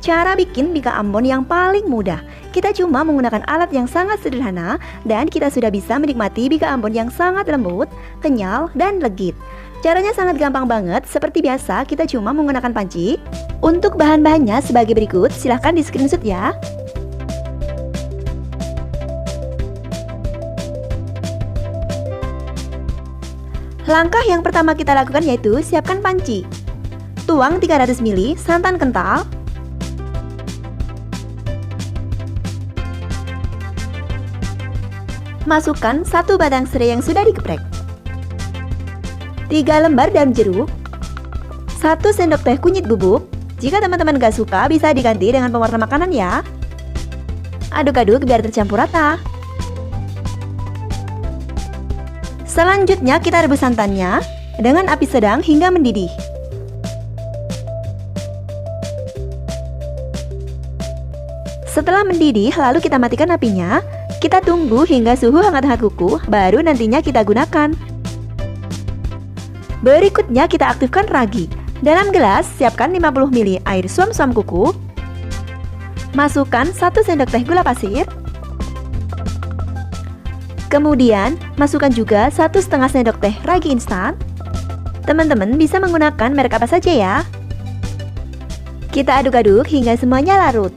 Cara bikin bika Ambon yang paling mudah. Kita cuma menggunakan alat yang sangat sederhana dan kita sudah bisa menikmati bika Ambon yang sangat lembut, kenyal, dan legit. Caranya sangat gampang banget, seperti biasa kita cuma menggunakan panci. Untuk bahan-bahannya sebagai berikut, silahkan di screenshot ya. Langkah yang pertama kita lakukan yaitu siapkan panci. Tuang 300 ml santan kental. Masukkan 1 batang serai yang sudah digeprek, 3 lembar daun jeruk, 1 sendok teh kunyit bubuk. Jika teman-teman gak suka bisa diganti dengan pewarna makanan ya. Aduk-aduk biar tercampur rata. Selanjutnya kita rebus santannya dengan api sedang hingga mendidih. Setelah mendidih, lalu kita matikan apinya. Kita tunggu hingga suhu hangat-hangat kuku, baru nantinya kita gunakan. Berikutnya kita aktifkan ragi. Dalam gelas, siapkan 50 ml air suam-suam kuku. Masukkan 1 sendok teh gula pasir. Kemudian, masukkan juga 1,5 sendok teh ragi instan. Teman-teman bisa menggunakan merek apa saja ya. Kita aduk-aduk hingga semuanya larut.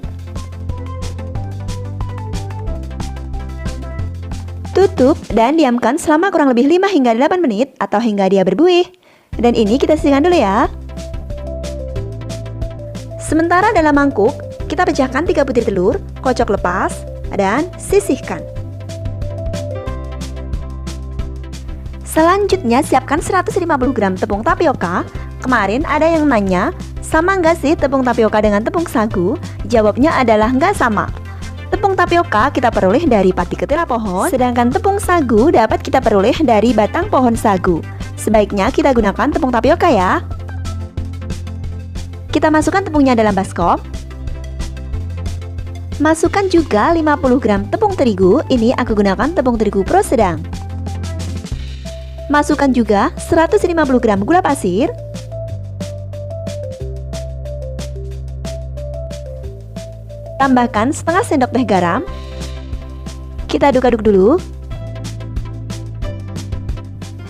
Tutup dan diamkan selama kurang lebih 5 hingga 8 menit atau hingga dia berbuih. Dan ini kita sisihkan dulu ya. Sementara dalam mangkuk, kita pecahkan 3 butir telur, kocok lepas, dan sisihkan. Selanjutnya siapkan 150 gram tepung tapioka. Kemarin ada yang nanya, sama nggak sih tepung tapioka dengan tepung sagu? Jawabnya adalah nggak sama. Tepung tapioka kita peroleh dari pati ketela pohon, sedangkan tepung sagu dapat kita peroleh dari batang pohon sagu. Sebaiknya kita gunakan tepung tapioka ya. Kita masukkan tepungnya dalam baskom. Masukkan juga 50 gram tepung terigu, ini aku gunakan tepung terigu pro sedang. Masukkan juga 150 gram gula pasir. Tambahkan setengah sendok teh garam. Kita aduk-aduk dulu.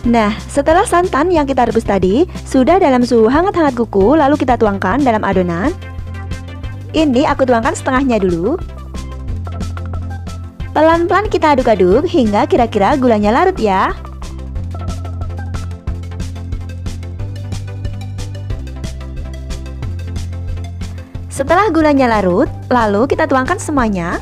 Nah, setelah santan yang kita rebus tadi sudah dalam suhu hangat-hangat kuku, lalu kita tuangkan dalam adonan. Ini aku tuangkan setengahnya dulu. Pelan-pelan kita aduk-aduk hingga kira-kira gulanya larut ya. Setelah gulanya larut, lalu kita tuangkan semuanya.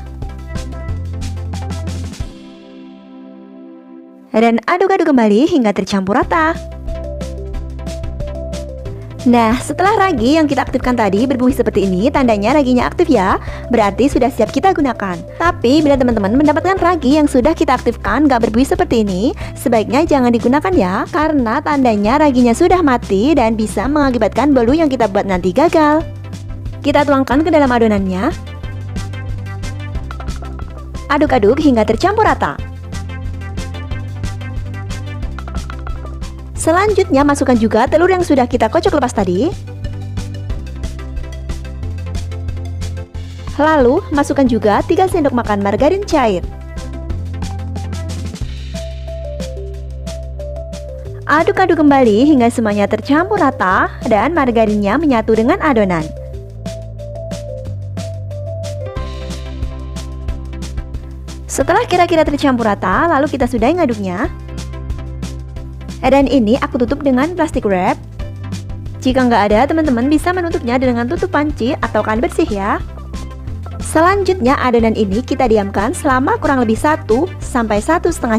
Dan aduk-aduk kembali hingga tercampur rata. Nah, setelah ragi yang kita aktifkan tadi berbuih seperti ini, tandanya raginya aktif ya. Berarti sudah siap kita gunakan. Tapi bila teman-teman mendapatkan ragi yang sudah kita aktifkan gak berbuih seperti ini, sebaiknya jangan digunakan ya. Karena tandanya raginya sudah mati dan bisa mengakibatkan bolu yang kita buat nanti gagal. Kita tuangkan ke dalam adonannya. Aduk-aduk hingga tercampur rata. Selanjutnya masukkan juga telur yang sudah kita kocok lepas tadi. Lalu masukkan juga 3 sendok makan margarin cair. Aduk-aduk kembali hingga semuanya tercampur rata dan margarinnya menyatu dengan adonan. Setelah kira-kira tercampur rata, lalu kita sudahi ngaduknya. Dan ini aku tutup dengan plastik wrap. Jika nggak ada, teman-teman bisa menutupnya dengan tutup panci atau kain bersih ya. Selanjutnya adonan ini kita diamkan selama kurang lebih 1-1,5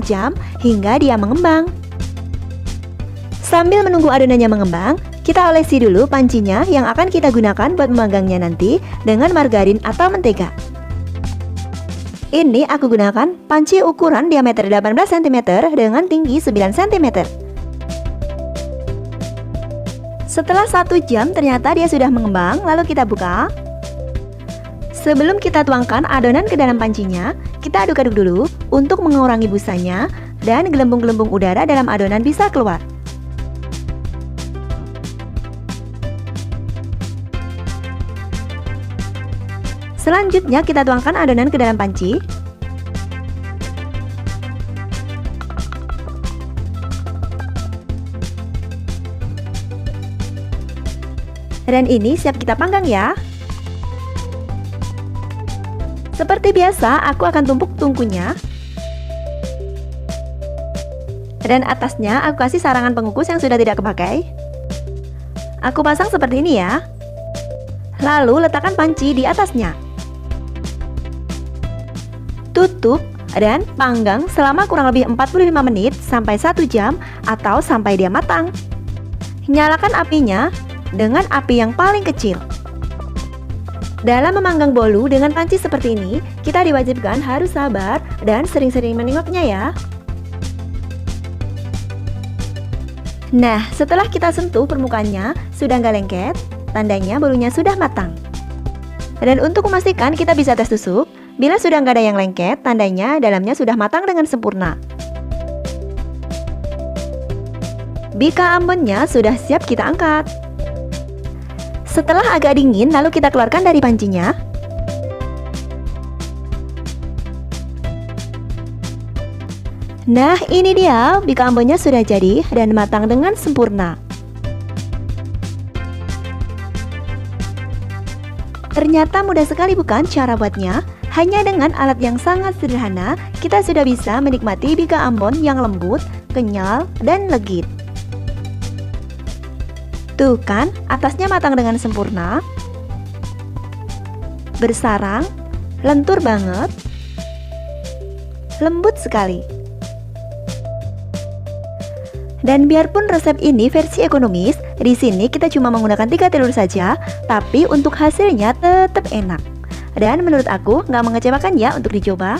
jam hingga dia mengembang. Sambil menunggu adonannya mengembang, kita olesi dulu pancinya yang akan kita gunakan buat memanggangnya nanti dengan margarin atau mentega. Ini aku gunakan panci ukuran diameter 18 cm dengan tinggi 9 cm. Setelah 1 jam ternyata dia sudah mengembang, lalu kita buka. Sebelum kita tuangkan adonan ke dalam pancinya, kita aduk-aduk dulu untuk mengurangi busanya dan gelembung-gelembung udara dalam adonan bisa keluar. Selanjutnya kita tuangkan adonan ke dalam panci. Dan ini siap kita panggang ya. Seperti biasa, aku akan tumpuk tungkunya. Dan atasnya aku kasih sarangan pengukus yang sudah tidak kepakai. Aku pasang seperti ini ya. Lalu letakkan panci di atasnya. Tutup dan panggang selama kurang lebih 45 menit sampai 1 jam atau sampai dia matang. Nyalakan apinya dengan api yang paling kecil. Dalam memanggang bolu dengan panci seperti ini, kita diwajibkan harus sabar dan sering-sering menengoknya ya. Nah, setelah kita sentuh permukaannya, sudah nggak lengket, tandanya bolunya sudah matang. Dan untuk memastikan kita bisa tes tusuk, bila sudah nggak ada yang lengket, tandanya dalamnya sudah matang dengan sempurna. Bika ambonnya sudah siap kita angkat. Setelah agak dingin, lalu kita keluarkan dari pancinya. Nah, ini dia, bika ambonnya sudah jadi dan matang dengan sempurna. Ternyata mudah sekali bukan cara buatnya? Hanya dengan alat yang sangat sederhana, kita sudah bisa menikmati bika ambon yang lembut, kenyal, dan legit. Tuh kan, atasnya matang dengan sempurna, bersarang, lentur banget, lembut sekali. Dan biarpun resep ini versi ekonomis, di sini kita cuma menggunakan 3 telur saja, tapi untuk hasilnya tetap enak. Dan menurut aku nggak mengecewakan ya untuk dicoba.